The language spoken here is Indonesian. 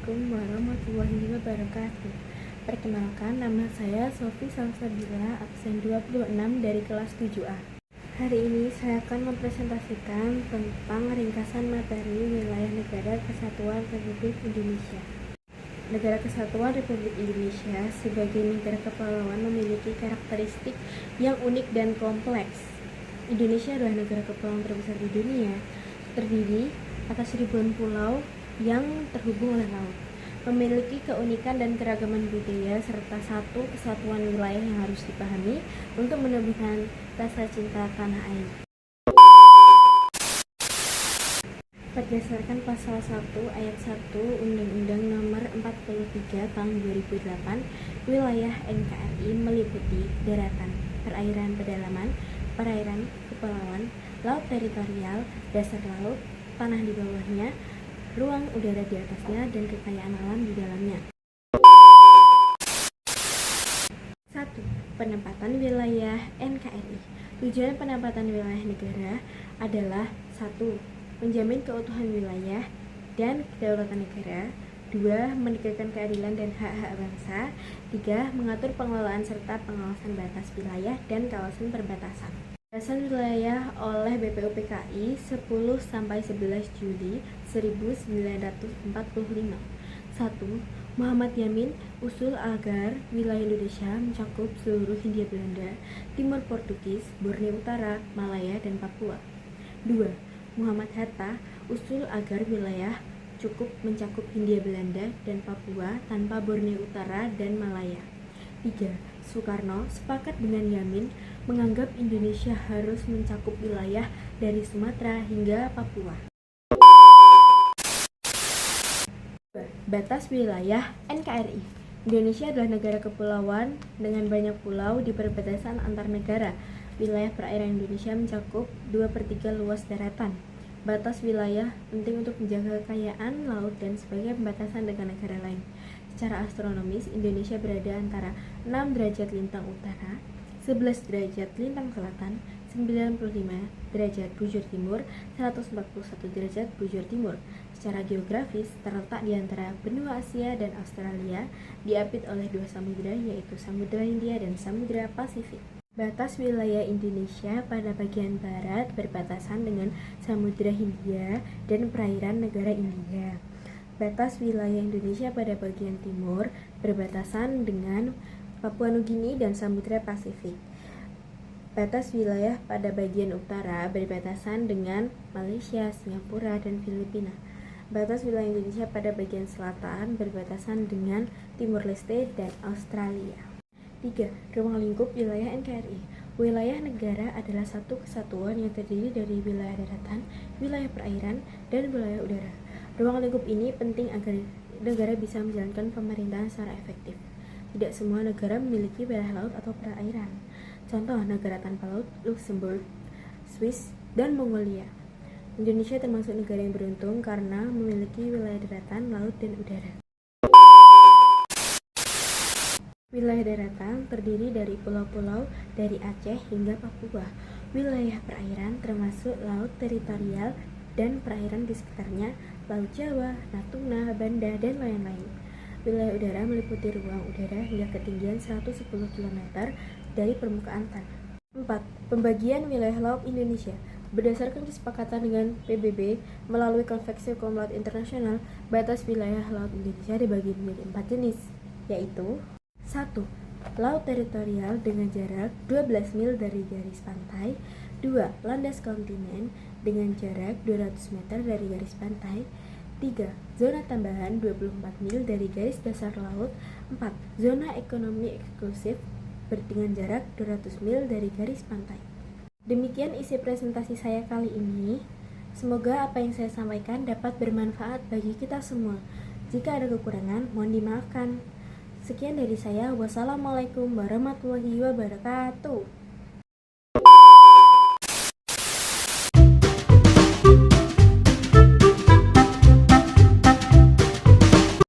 Assalamualaikum warahmatullahi wabarakatuh. Perkenalkan, nama saya Sofi Salsabila, absen 26 dari kelas 7A. Hari ini saya akan mempresentasikan tentang ringkasan materi wilayah Negara Kesatuan Republik Indonesia. Negara Kesatuan Republik Indonesia sebagai negara kepulauan memiliki karakteristik yang unik dan kompleks. Indonesia adalah negara kepulauan terbesar di dunia, terdiri atas ribuan pulau yang terhubung oleh laut, memiliki keunikan dan keragaman budaya serta satu kesatuan wilayah yang harus dipahami untuk menumbuhkan rasa cinta tanah air. Berdasarkan pasal 1 ayat 1 Undang-Undang Nomor 43 Tahun 2008, wilayah NKRI meliputi daratan, perairan pedalaman, perairan kepulauan, laut teritorial, dasar laut, tanah di bawahnya, ruang udara di atasnya, dan kekayaan alam di dalamnya. 1. Penempatan wilayah NKRI. Tujuan penempatan wilayah negara adalah 1. Menjamin keutuhan wilayah dan kedaulatan negara. 2. Menegakkan keadilan dan hak-hak bangsa. 3. Mengatur pengelolaan serta pengawasan batas wilayah dan kawasan perbatasan. Batasan wilayah oleh BPUPKI 10-11 Juli 1945. 1. Muhammad Yamin usul agar wilayah Indonesia mencakup seluruh Hindia Belanda, Timur Portugis, Borneo Utara, Malaya, dan Papua. 2. Muhammad Hatta usul agar wilayah cukup mencakup Hindia Belanda dan Papua tanpa Borneo Utara dan Malaya. 3. Soekarno sepakat dengan Yamin menganggap Indonesia harus mencakup wilayah dari Sumatera hingga Papua. Batas wilayah NKRI. Indonesia adalah negara kepulauan dengan banyak pulau di perbatasan antar negara. Wilayah perairan Indonesia mencakup 2/3 luas daratan. Batas wilayah penting untuk menjaga kekayaan laut dan sebagai pembatasan dengan negara lain. Secara astronomis, Indonesia berada antara 6 derajat lintang utara, 11 derajat lintang selatan, 95 derajat bujur timur, 141 derajat bujur timur. Secara geografis, terletak di antara benua Asia dan Australia, diapit oleh dua samudera, yaitu Samudra Hindia dan Samudra Pasifik. Batas wilayah Indonesia pada bagian barat berbatasan dengan Samudra Hindia dan perairan negara India. Batas wilayah Indonesia pada bagian timur berbatasan dengan Papua Nugini dan Samudra Pasifik. Batas wilayah pada bagian utara berbatasan dengan Malaysia, Singapura, dan Filipina. Batas wilayah Indonesia pada bagian selatan berbatasan dengan Timur Leste dan Australia. 3. Ruang lingkup wilayah NKRI. Wilayah negara adalah satu kesatuan yang terdiri dari wilayah daratan, wilayah perairan, dan wilayah udara. Ruang lingkup ini penting agar negara bisa menjalankan pemerintahan secara efektif. Tidak semua negara memiliki wilayah laut atau perairan. Contoh negara tanpa laut: Luxembourg, Swiss, dan Mongolia. Indonesia termasuk negara yang beruntung karena memiliki wilayah daratan, laut, dan udara. Wilayah daratan terdiri dari pulau-pulau dari Aceh hingga Papua. Wilayah perairan termasuk laut teritorial dan perairan di sekitarnya, Laut Jawa, Natuna, Banda, dan lain-lain. Wilayah udara meliputi ruang udara hingga ketinggian 110 km dari permukaan tanah. 4. Pembagian wilayah laut Indonesia. Berdasarkan kesepakatan dengan PBB melalui Konvensi Hukum Laut Internasional, batas wilayah laut Indonesia dibagi menjadi 4 jenis, yaitu 1. Laut teritorial dengan jarak 12 mil dari garis pantai. 2. Landas kontinen dengan jarak 200 meter dari garis pantai. 3. Zona tambahan 24 mil dari garis dasar laut. 4. Zona ekonomi eksklusif dengan jarak 200 mil dari garis pantai. Demikian isi presentasi saya kali ini. Semoga apa yang saya sampaikan dapat bermanfaat bagi kita semua. Jika ada kekurangan, mohon dimaafkan. Sekian dari saya. Wassalamualaikum warahmatullahi wabarakatuh.